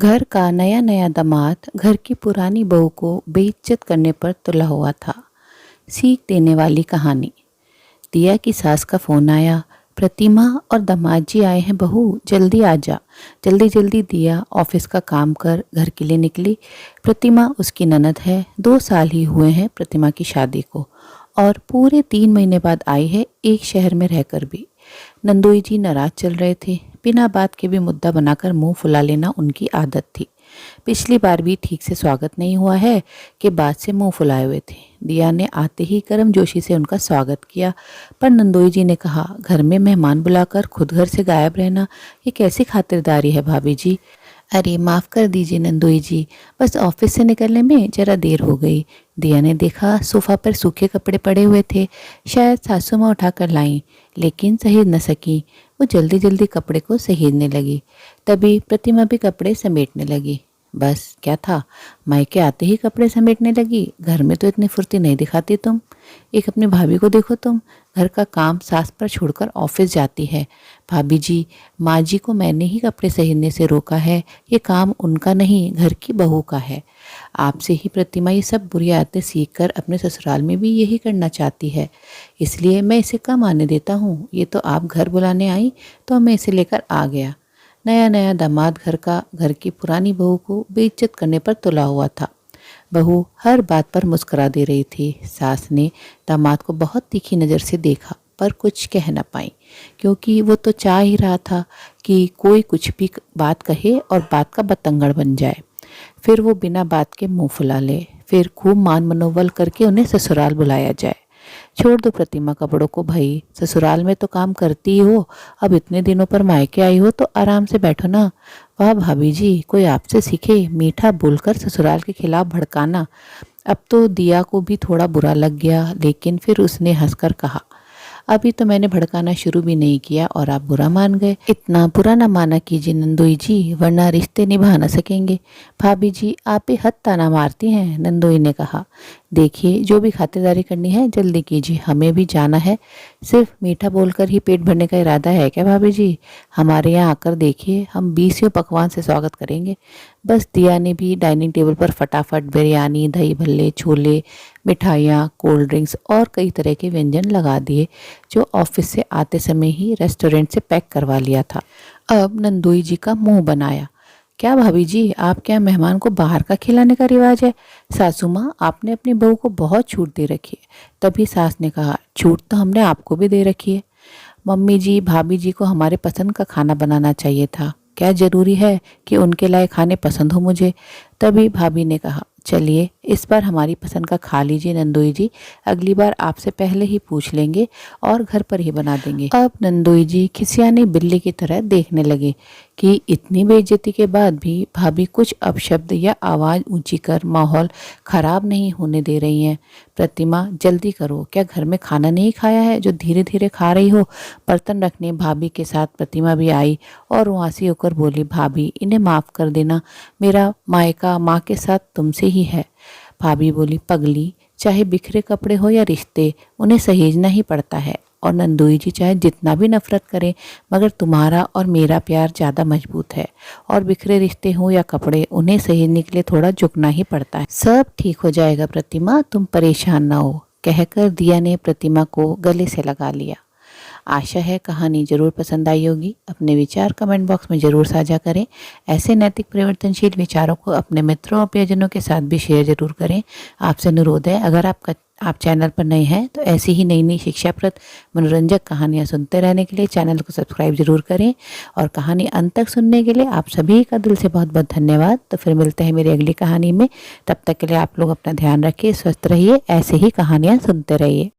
घर का नया नया दामाद घर की पुरानी बहू को बेइज्जत करने पर तुला हुआ था। सीख देने वाली कहानी। दिया की सास का फ़ोन आया, प्रतिमा और दामाद जी आए हैं बहू, जल्दी आ जा। जल्दी जल्दी दिया ऑफिस का काम कर घर के लिए निकली। प्रतिमा उसकी ननद है, 2 साल ही हुए हैं प्रतिमा की शादी को और पूरे 3 महीने बाद आई है, एक शहर में रहकर भी। नंदोई जी नाराज चल रहे थे। बिना बात के भी मुद्दा बनाकर मुंह फुला लेना उनकी आदत थी। पिछली बार भी ठीक से स्वागत नहीं हुआ है कि बाद से मुंह फुलाए हुए थे। दिया ने आते ही गर्मजोशी से उनका स्वागत किया, पर नंदोई जी ने कहा, घर में मेहमान बुलाकर खुद घर से गायब रहना, ये कैसी खातिरदारी है भाभी जी। अरे माफ़ कर दीजिए नंदोई जी, बस ऑफिस से निकलने में ज़रा देर हो गई। दिया ने देखा सोफ़ा पर सूखे कपड़े पड़े हुए थे, शायद सासू माँ उठा कर लाईं, लेकिन सहेज न सकी। वो जल्दी जल्दी कपड़े को सहेजने लगी। तभी प्रतिमा भी कपड़े समेटने लगी। बस क्या था, मायके आते ही कपड़े समेटने लगी। घर में तो इतनी फुर्ती नहीं दिखाती तुम। एक अपनी भाभी को देखो तुम, घर का काम सास पर छोड़कर ऑफिस जाती है। भाभी जी, माँ जी को मैंने ही कपड़े सहेजने से रोका है, ये काम उनका नहीं घर की बहू का है। आपसे ही प्रतिमा ये सब बुरी आदतें सीख कर अपने ससुराल में भी यही करना चाहती है, इसलिए मैं इसे कम आने देता हूँ। ये तो आप घर बुलाने आई तो मैं इसे लेकर आ गया। नया नया दामाद घर की पुरानी बहू को बेइज्जत करने पर तुला हुआ था। बहू हर बात पर मुस्कुरा दे रही थी। सास ने दामाद को बहुत तीखी नज़र से देखा, पर कुछ कह न पाई, क्योंकि वो तो चाह ही रहा था कि कोई कुछ भी बात कहे और बात का बतंगड़ बन जाए। फिर वो बिना बात के मुंह फुला ले, फिर खूब मान मनोबल करके उन्हें ससुराल बुलाया जाए। छोड़ दो प्रतिमा कपड़ों को भाई, ससुराल में तो काम करती ही हो, अब इतने दिनों पर मायके आई हो तो आराम से बैठो ना। वाह भाभी जी, कोई आपसे सीखे मीठा बोलकर ससुराल के खिलाफ भड़काना। अब तो दिया को भी थोड़ा बुरा लग गया, लेकिन फिर उसने हंसकर कहा, अभी तो मैंने भड़काना शुरू भी नहीं किया और आप बुरा मान गए। इतना बुरा ना माना कीजिए नंदोई जी, वरना रिश्ते निभा न सकेंगे। भाभी जी आप भी हद ताना मारती हैं, नंदोई ने कहा। देखिए, जो भी खातिरदारी करनी है जल्दी कीजिए, हमें भी जाना है। सिर्फ मीठा बोलकर ही पेट भरने का इरादा है क्या भाभी जी? हमारे यहाँ आकर देखिए, हम 20 पकवान से स्वागत करेंगे। बस दिया ने भी डाइनिंग टेबल पर फटाफट बिरयानी, दही भल्ले, छोले, मिठाइयाँ, कोल्ड ड्रिंक्स और कई तरह के व्यंजन लगा दिए, जो ऑफिस से आते समय ही रेस्टोरेंट से पैक करवा लिया था। अब नंदोई जी का मुंह बनाया, क्या भाभी जी, आप क्या मेहमान को बाहर का खिलाने का रिवाज है? सासू माँ, आपने अपनी बहू को बहुत छूट दे रखी है। तभी सास ने कहा, छूट तो हमने आपको भी दे रखी है। मम्मी जी, भाभी जी को हमारे पसंद का खाना बनाना चाहिए था, क्या ज़रूरी है कि उनके लाए खाने पसंद हो मुझे? तभी भाभी ने कहा, चलिए इस बार हमारी पसंद का खा लीजिए नंदोई जी, अगली बार आपसे पहले ही पूछ लेंगे और घर पर ही बना देंगे। अब नंदोई जी खिसियानी बिल्ली की तरह देखने लगे कि इतनी बेइज्जती के बाद भी भाभी कुछ अपशब्द या आवाज़ ऊंची कर माहौल खराब नहीं होने दे रही हैं। प्रतिमा जल्दी करो, क्या घर में खाना नहीं खाया है जो धीरे धीरे खा रही हो? बर्तन रखने भाभी के साथ प्रतिमा भी आई और वहाँ से होकर बोली, भाभी इन्हें माफ़ कर देना, मेरा मायका माँ के साथ तुमसे ही है। भाभी बोली, पगली, चाहे बिखरे कपड़े हो या रिश्ते, उन्हें सहेजना ही पड़ता है। और नंदोई जी चाहे जितना भी नफरत करें, मगर तुम्हारा और मेरा प्यार ज़्यादा मजबूत है, और बिखरे रिश्ते हों या कपड़े, उन्हें सहेजने के लिए थोड़ा झुकना ही पड़ता है। सब ठीक हो जाएगा प्रतिमा, तुम परेशान ना हो, कहकर दिया ने प्रतिमा को गले से लगा लिया। आशा है कहानी ज़रूर पसंद आई होगी। अपने विचार कमेंट बॉक्स में ज़रूर साझा करें। ऐसे नैतिक परिवर्तनशील विचारों को अपने मित्रों और प्रियजनों के साथ भी शेयर ज़रूर करें। आपसे अनुरोध है, अगर आप चैनल पर नए हैं तो ऐसी ही नई नई शिक्षाप्रद मनोरंजक कहानियाँ सुनते रहने के लिए चैनल को सब्सक्राइब ज़रूर करें। और कहानी अंत तक सुनने के लिए आप सभी का दिल से बहुत बहुत धन्यवाद। तो फिर मिलते हैं मेरी अगली कहानी में, तब तक के लिए आप लोग अपना ध्यान रखिए, स्वस्थ रहिए, ऐसे ही कहानियाँ सुनते रहिए।